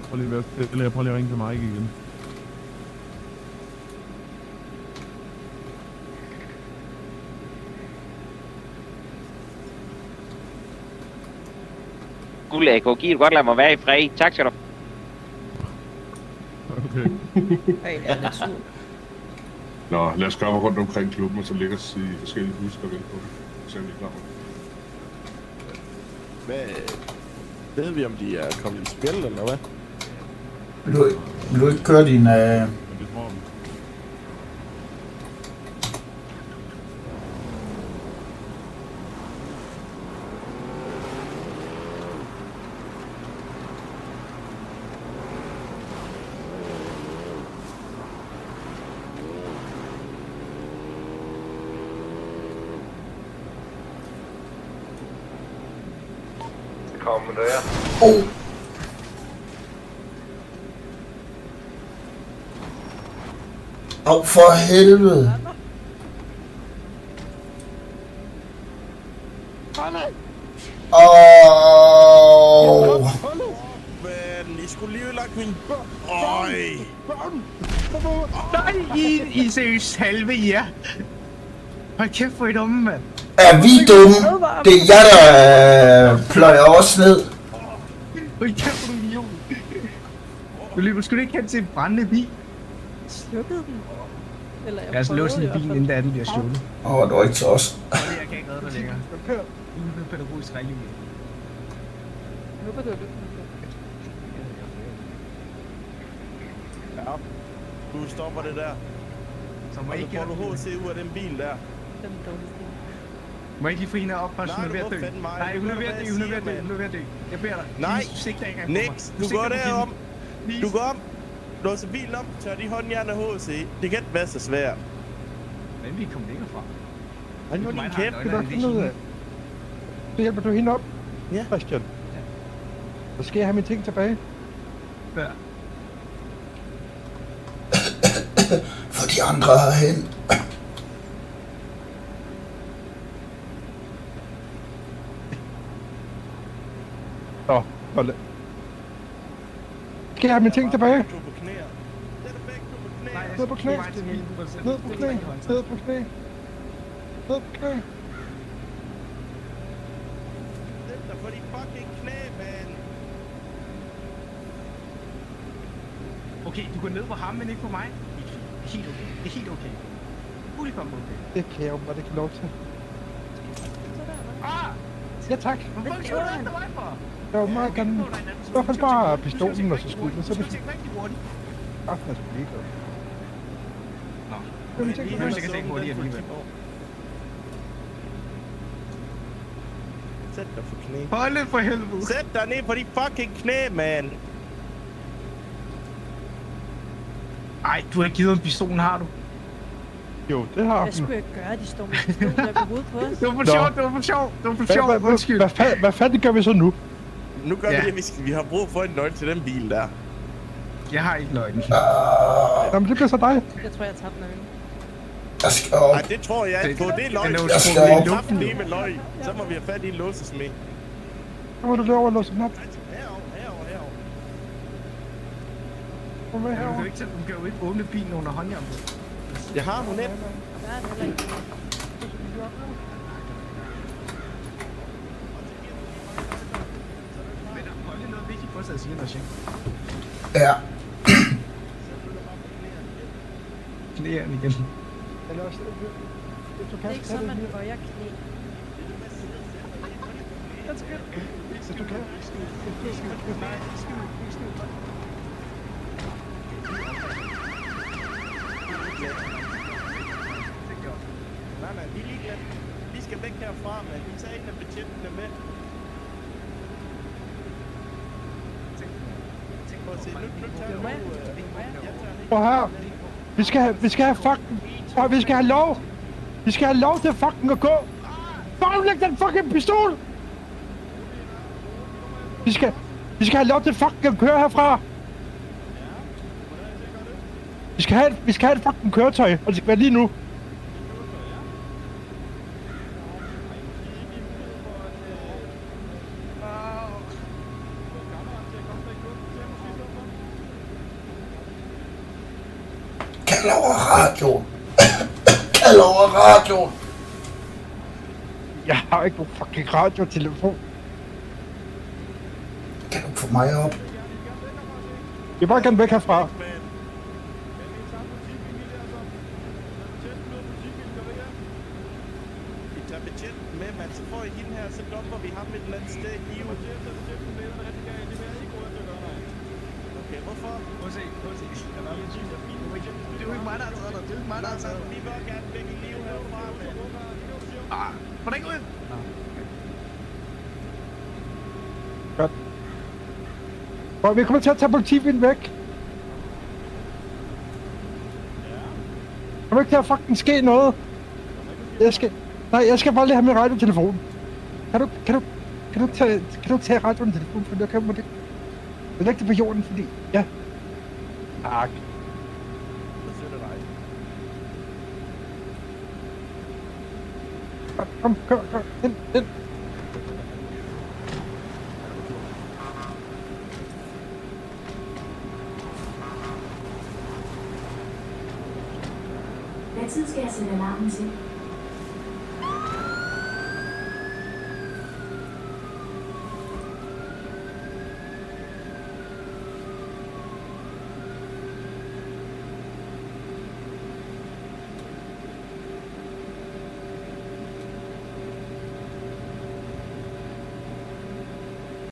Prøv lige at være stille. Jeg prøver lige at ringe til Mike igen. Guld AK, giv du godt lade mig være i fred. Tak skal du. Okay. Hey, jeg er lidt sur. Nå, lad os gøre mig rundt omkring klubben, og så lægge os i forskellige busser og vente på det. Så er vi klar. Hvad? Ved vi, om de er kommet i spil, eller hvad? Vil du ikke køre din... Men det tror vi. Kommer der. Oh! Au, for helvede! Åh! Men I skulle lige lagt min... Øj! Nej, I seriøst halve, ja. Hold kæft, hvor I dumme, mand. Er vi dumme? Det er jer, der pløjer os ned. Hold kæft, hvor du idiot. Du løber sgu ikke hen til en brændende bil. Slukkede den? Eller Jeg skal låse den i bilen, inden den bliver stjålet. Det var ikke til os. Jeg kan ikke redde dig længere. Uden pædagogisk regling. Jeg håber, du har lyttet. Ja. Du stopper det der. Så må Og jeg så ikke får du HC ud af den bil der. Den dårlige stil. Må jeg ikke lige få hende op, bare hun er ved at dø. Nej, hun er ved at dø, hun er ved at dø, hun er ved at dø. Jeg beder dig. Nej, sigter ikke engang på mig. Nix, du går derom. Du går om. Låser bilen op, tør de håndjern af HC. Det kan ikke være så svært. Men vi kom længere fra. Han var din kæft. Det er finde ud af. Så hjælper du hende op? Ja. Christian. Så skal jeg have mine ting tilbage. Ja. For de andre herhen. Nå, hold. Skal jeg have mine ting tilbage? Du er på knæ. Det er begge, du er på knæ. Ned på knæ. Ned på knæ. Ned på knæ. Ned på knæ. Stil dig for de fucking knæ, man. Okay, du går ned på ham, men ikke på mig. Det er helt okay. Det er helt okay. Fuldkommen okay. Det kan jeg jo bare ikke lov til. Ah! Ja, tak. Hvorfor skal du efter mig for? Jeg var meget gerne... I hvert fald bare pistolen og så skud den, så er det... Ah, jeg skulle lige gøre. Nå. Jamen, tænk, Jeg sikkert ikke hurtigt alligevel. Sæt dig for knæ. Hold det for helvede. Sæt dig ned på de fucking knæ, man. Ej, du har ikke givet en pistol, har du? Jo, det har Hvad den. skulle jeg gøre? De står med pistolen der på hovedet på os. Det var for sjovt, det var for sjovt, det var for sjovt. Undskyld. Hvad fanden gør vi så nu? Nu gør vi det, vi har brug for en nøgle til den bil der. Jeg har ikke nøglen. Jamen, det bliver så dig. Jeg tror, jeg tabte nøglen. Jeg skal op. Nej, det tror jeg ikke på. Det er løgn. Jeg skal op. Vi har haft det med løg. Så må vi have fat i en låsesmed. Så må du løbe over og låse den op. Herover. Kom med Hun herover. kan jo ikke åbne bilen under håndjern. Jeg har hun ikke. Der er det heller ikke. Men der er lige noget vigtigt for sig at sige noget shit. Ja. Knæerne igen. Eller også... Det er ikke sådan, man bøjer knæ. Hvis du kan. Nej, vi er ligeglade. Vi skal væk herfra, men vi tager en af betjentene med. Prøv at se, nu tager du... Prøv her. Vi skal have fucking... Prøv, vi skal have lov. Vi skal have lov til fucking at gå. Fucking læg den fucking pistol. Vi skal have lov til fucking at køre herfra. Vi skal have et fucking køretøj, og det skal være lige nu. Kald over radioen. Kald over radioen. Jeg har ikke nogen fucking radiotelefon. Kan du få mig op? Jeg vil bare gerne væk herfra. Vi tager betjenten med, mand. Så får I hende her, så dumper vi ham et eller andet sted i Give. Okay, hvorfor? Prøv at se. Det er jo ikke mig, der har taget dig. Det er jo ikke mig, der har taget dig. Vi vil gerne begge liv herfra, mand. Hvordan går det? Godt. Og vi kommer til at tage politibilen væk. Der kommer ikke til at fucking ske noget. Jeg skal bare lige have min radiotelefon. Kan du tage radioen telefon, for jeg kan må det. Jeg lægger det på jorden, fordi... Ja. Tak. Kom. Ind. Hvad tid skal jeg sætte alarmen til?